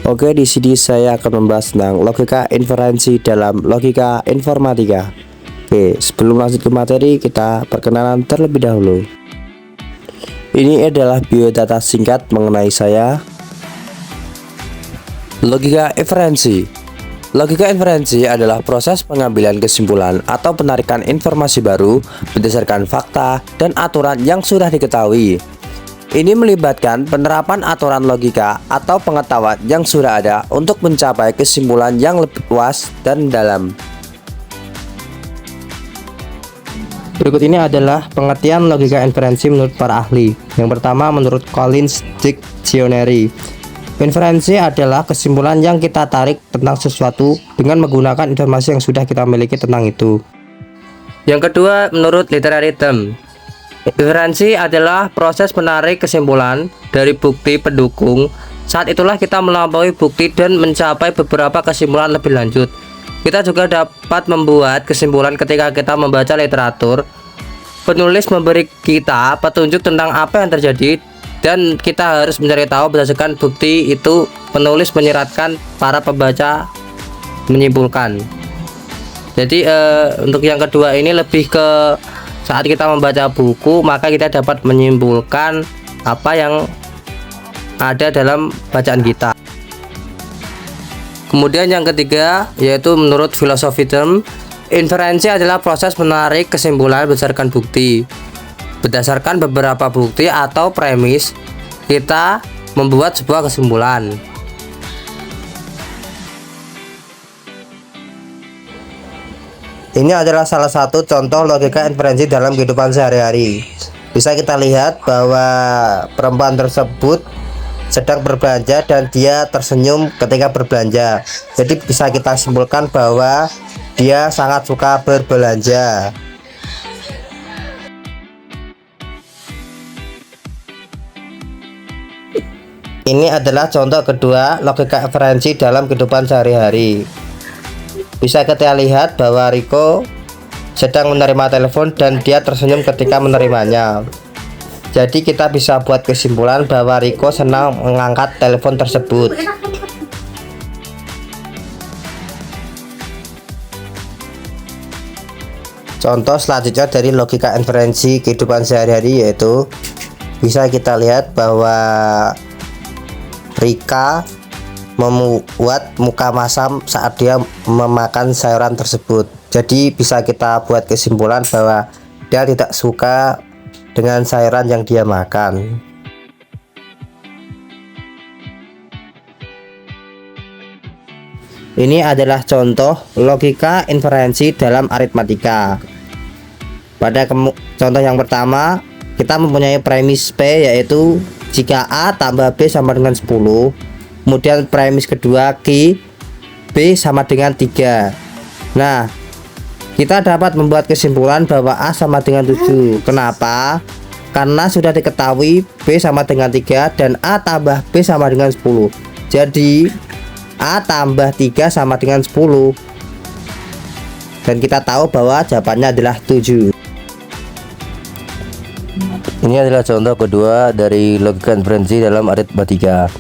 Oke, di sini saya akan membahas tentang logika inferensi dalam logika informatika. Oke, sebelum lanjut ke materi, kita perkenalan terlebih dahulu. Ini adalah biodata singkat mengenai saya. Logika inferensi. Logika inferensi adalah proses pengambilan kesimpulan atau penarikan informasi baru berdasarkan fakta dan aturan yang sudah diketahui. Ini melibatkan penerapan aturan logika atau pengetahuan yang sudah ada untuk mencapai kesimpulan yang lebih luas dan dalam. Berikut ini adalah pengertian logika inferensi menurut para ahli. Yang pertama, menurut Collins Dictionary, inferensi adalah kesimpulan yang kita tarik tentang sesuatu dengan menggunakan informasi yang sudah kita miliki tentang itu. Yang kedua, menurut literary term, inferensi adalah proses menarik kesimpulan dari bukti pendukung. Saat itulah kita melampaui bukti dan mencapai beberapa kesimpulan lebih lanjut. Kita juga dapat membuat kesimpulan ketika kita membaca literatur. Penulis memberi kita petunjuk tentang apa yang terjadi dan kita harus mencari tahu berdasarkan bukti itu. Penulis menyiratkan para pembaca menyimpulkan. Jadi untuk yang kedua ini lebih ke saat kita membaca buku, maka kita dapat menyimpulkan apa yang ada dalam bacaan kita. Kemudian yang ketiga, yaitu menurut filosofi term, inferensi adalah proses menarik kesimpulan berdasarkan bukti. Berdasarkan beberapa bukti atau premis, kita membuat sebuah kesimpulan. Ini adalah salah satu contoh logika inferensi dalam kehidupan sehari-hari. Bisa kita lihat bahwa perempuan tersebut sedang berbelanja dan dia tersenyum ketika berbelanja. Jadi bisa kita simpulkan bahwa dia sangat suka berbelanja. Ini adalah contoh kedua logika inferensi dalam kehidupan sehari-hari. Bisa kita lihat bahwa Riko sedang menerima telepon dan dia tersenyum ketika menerimanya. Jadi kita bisa buat kesimpulan bahwa Riko senang mengangkat telepon tersebut. Contoh selanjutnya dari logika inferensi kehidupan sehari-hari, yaitu bisa kita lihat bahwa Rika membuat muka masam saat dia memakan sayuran tersebut. Jadi bisa kita buat kesimpulan bahwa dia tidak suka dengan sayuran yang dia makan. Ini adalah contoh logika inferensi dalam aritmatika. Pada contoh yang pertama, kita mempunyai premis P, yaitu jika A tambah B sama dengan 10. Kemudian premis kedua, Q B sama dengan 3. Nah, kita dapat membuat kesimpulan bahwa A sama dengan 7. Kenapa? Karena sudah diketahui B sama dengan 3 dan A tambah B sama dengan 10. Jadi A tambah 3 sama dengan 10. Dan kita tahu bahwa jawabannya adalah 7. Ini adalah contoh kedua dari logika inferensi dalam aritmatika.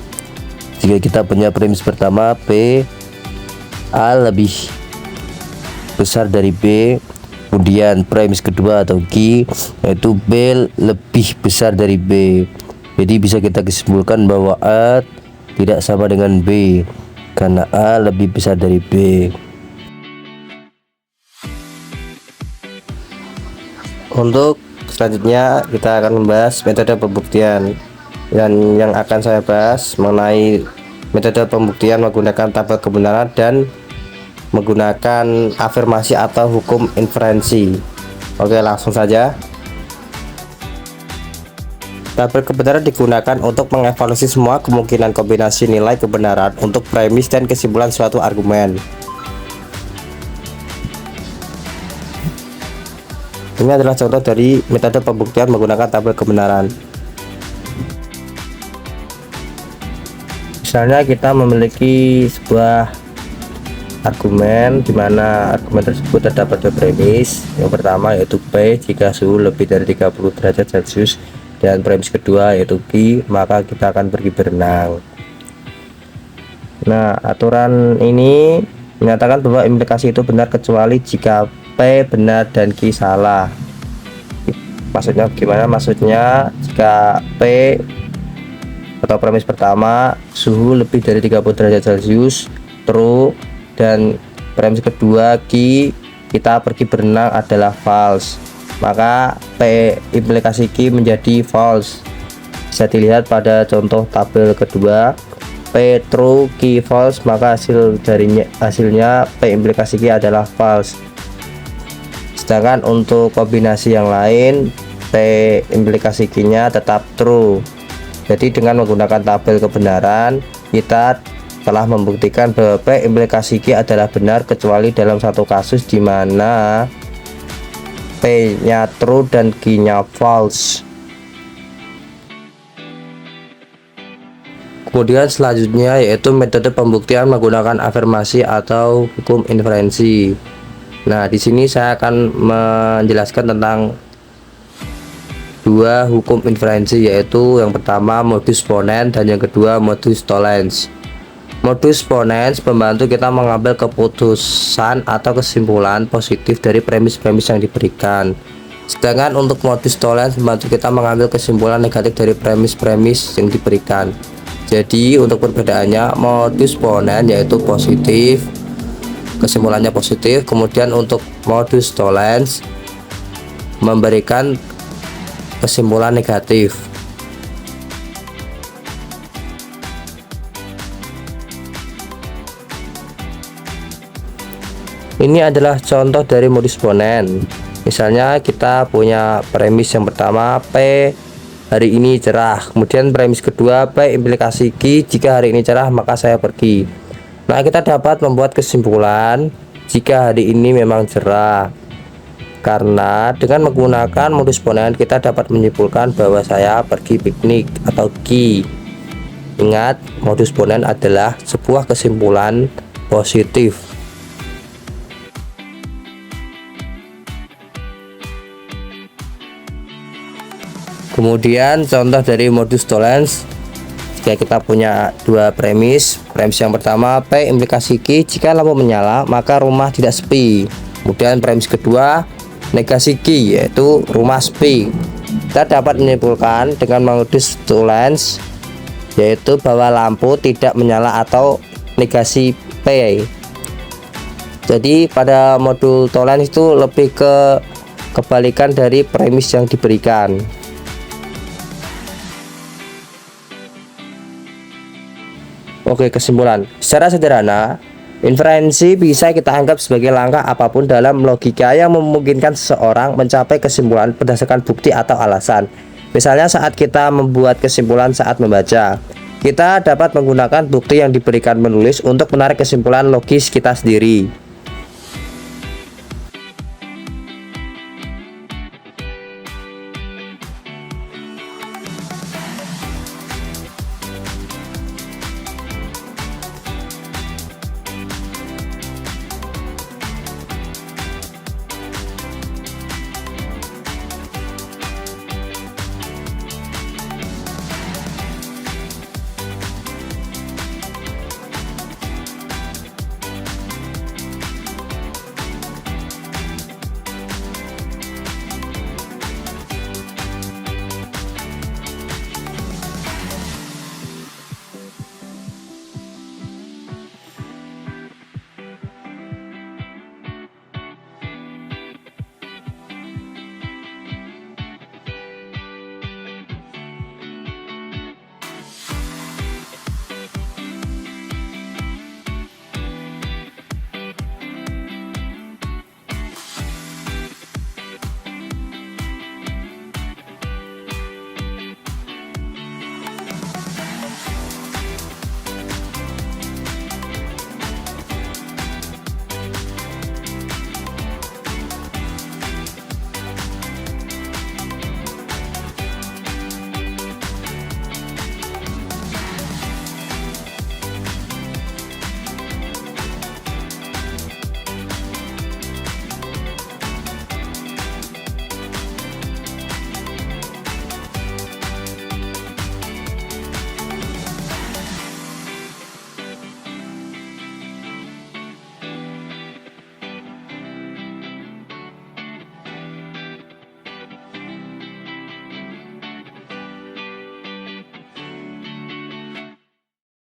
Jika kita punya premis pertama P, A lebih besar dari B, kemudian premis kedua atau Q, yaitu B lebih besar dari B. Jadi bisa kita kesimpulkan bahwa A tidak sama dengan B karena A lebih besar dari B. Untuk selanjutnya kita akan membahas metode pembuktian. Dan yang akan saya bahas mengenai metode pembuktian menggunakan tabel kebenaran dan menggunakan afirmasi atau hukum inferensi. Oke, langsung saja. Tabel kebenaran digunakan untuk mengevaluasi semua kemungkinan kombinasi nilai kebenaran untuk premis dan kesimpulan suatu argumen. Ini adalah contoh dari metode pembuktian menggunakan tabel kebenaran. Misalnya kita memiliki sebuah argumen di mana argumen tersebut terdapat dua premis. Yang pertama yaitu P jika suhu lebih dari 30 derajat Celcius, dan premis kedua yaitu Q maka kita akan pergi berenang. Nah, aturan ini menyatakan bahwa implikasi itu benar kecuali jika P benar dan Q salah. Maksudnya gimana? Maksudnya jika P atau premis pertama suhu lebih dari 30 derajat Celcius true, dan premis kedua kita pergi berenang adalah false, maka P implikasi Q menjadi false. Bisa dilihat pada contoh tabel kedua, P true Q false, maka hasilnya P implikasi Q adalah false. Sedangkan untuk kombinasi yang lain, P implikasi Q nya tetap true. Jadi dengan menggunakan tabel kebenaran, kita telah membuktikan bahwa P implikasi Q adalah benar kecuali dalam satu kasus di mana P nya true dan Q nya false. Kemudian selanjutnya yaitu metode pembuktian menggunakan afirmasi atau hukum inferensi. Nah, di sini saya akan menjelaskan tentang dua hukum inferensi, yaitu yang pertama modus ponens dan yang kedua modus tollens. Modus ponens membantu kita mengambil keputusan atau kesimpulan positif dari premis-premis yang diberikan. Sedangkan untuk modus tollens membantu kita mengambil kesimpulan negatif dari premis-premis yang diberikan. Jadi untuk perbedaannya, modus ponens yaitu positif, kesimpulannya positif, kemudian untuk modus tollens memberikan kesimpulan negatif. Ini adalah contoh dari modus ponens. Misalnya kita punya premis yang pertama, P hari ini cerah, kemudian premis kedua, P implikasi Q jika hari ini cerah maka saya pergi. Nah, kita dapat membuat kesimpulan jika hari ini memang cerah, karena dengan menggunakan modus ponens kita dapat menyimpulkan bahwa saya pergi piknik atau Q. Ingat, modus ponens adalah sebuah kesimpulan positif. Kemudian contoh dari modus tollens, jika kita punya dua premis yang pertama, P implikasi Q jika lampu menyala maka rumah tidak sepi. Kemudian premis kedua, negasi Q yaitu rumah sepi. Kita dapat menyimpulkan dengan modus tollens yaitu bahwa lampu tidak menyala atau negasi P. Jadi pada modul tollens itu lebih ke kebalikan dari premis yang diberikan. Oke, kesimpulan. Secara sederhana, inferensi bisa kita anggap sebagai langkah apapun dalam logika yang memungkinkan seseorang mencapai kesimpulan berdasarkan bukti atau alasan. Misalnya saat kita membuat kesimpulan saat membaca, kita dapat menggunakan bukti yang diberikan menulis untuk menarik kesimpulan logis kita sendiri.